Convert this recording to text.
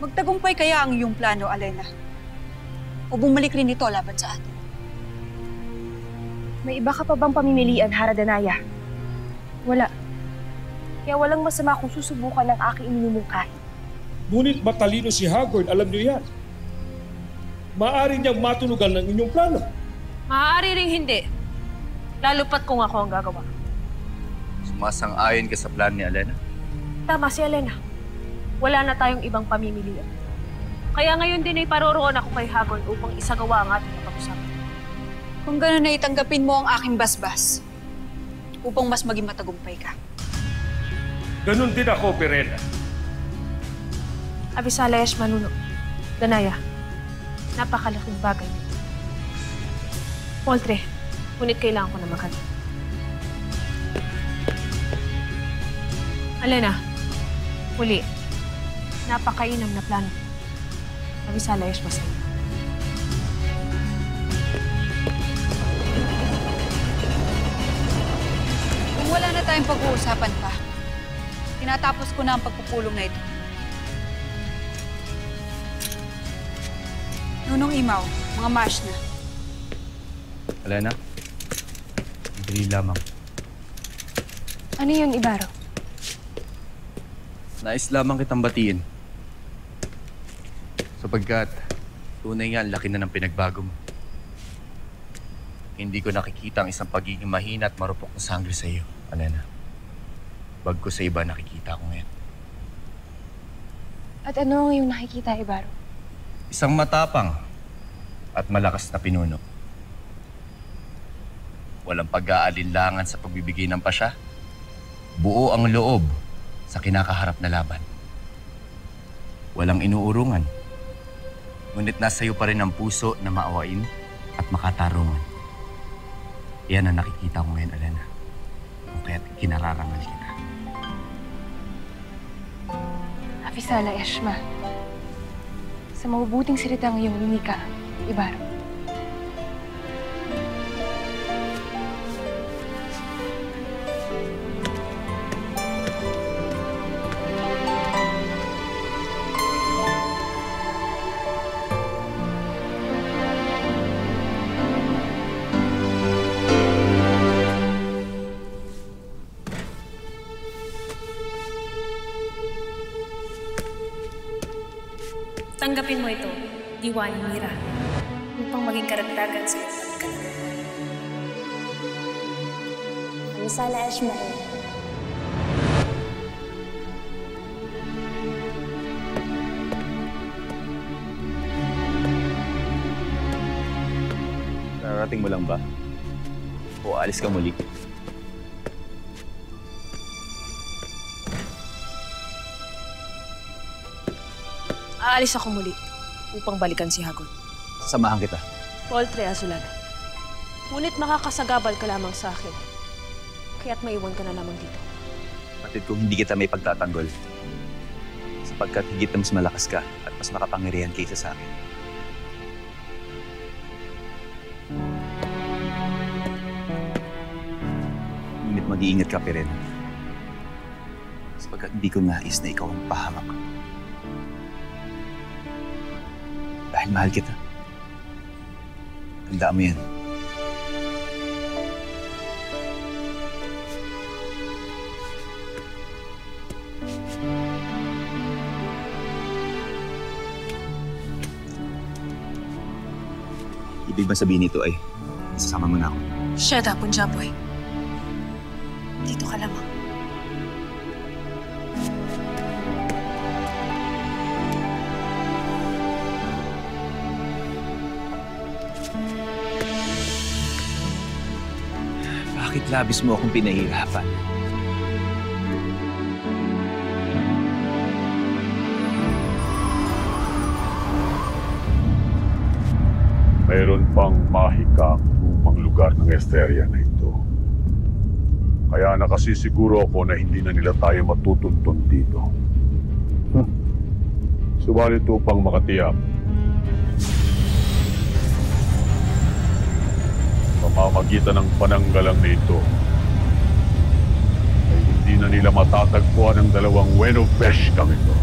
Magtagumpay kaya ang iyong plano, Alena? O bumalik rin ito laban sa atin? May iba ka pa bang pamimilian, Hara Danaya? Wala. Kaya walang masama kung susubukan ng aking inumungkahi. Ngunit matalino si Hagorn, alam niyo yan. Maaari niyang matunugan ng inyong plano. Maaari ring hindi. Lalo pat kung ako ang gagawa. Sumasang-ayon ka sa plan ni Alena? Tama si Alena. Wala na tayong ibang pamimilian. Kaya ngayon din ay paroroon ako kay Hagorn upang isagawa ang ating pag-usapan. Kung gano'n ay tanggapin mo ang aking basbas upang mas maging matagumpay ka. Ganon din ako, Pirena. Avisalayash Manuno. Danaya. Napakalaking bagay nito. Poltre, ngunit kailangan ko na maghanap. Alena, huli. Napakainam na plano. Avisalayash Masay. Kung wala na tayong pag-uusapan pa, tinatapos ko na ang pagpupulong na ito. Nunong Imaw, mga marsh na. Alena? Dali lamang. Ano yun, Ibaro? Nais lamang kitang batiin. Sapagkat tunay nga ang laki na ng pinagbago mo. Hindi ko nakikita ang isang pagiging mahina at marupok na sangre sa iyo, Alena. Bagko sa iba nakikita ko ngayon. At ano ang iyong nakikita, Ibaro? Isang matapang at malakas na pinuno. Walang pag-aalinlangan sa pagbibigay ng pasya. Buo ang loob sa kinakaharap na laban. Walang inuurungan. Ngunit nasa iyo pa rin ang puso na maawain at makatarungan. Yan ang nakikita ko ngayon, Alena. Kung kaya't kinararangal kita. Avisalayash Ma. Sa mabubuting salitang iyong winika, Ibaro. Tanggapin mo ito, Diwani Mira, upang maging karagdagan sa iyong pagkakas. Avisalayash Ma. Nararating mo lang ba? O alis ka muli? Aalis ako muli upang balikan si Hagorn. Samahan kita. Poltre Azulada. Ngunit makakasagabal ka lamang sa akin. Kaya't maiwan ka na lamang dito. Batid kung hindi kita may pagtatanggol. Sapagkat higit na mas malakas ka at mas makapangyarihan kaysa sa akin. Ngunit mag-iingat ka, Pirena. Sapagkat hindi ko nais na ikaw ang pahamak. Dahil mahal kita. Tandaan mo yan. Ibig ba sabihin nito ay isasama mo na ako? Shut up, Punjaboy. Dito ka lamang. Bakit labis mo akong pinahirapan? Mayroon pang mahikang lumang lugar ng Esteria na ito. Kaya nakasisiguro ako na hindi na nila tayo matutuntun dito. Subalit upang makatiyak, pamamagitan ng pananggalang na ito, ay hindi na nila matatagpuan ang dalawang Wen of Beshkang ito.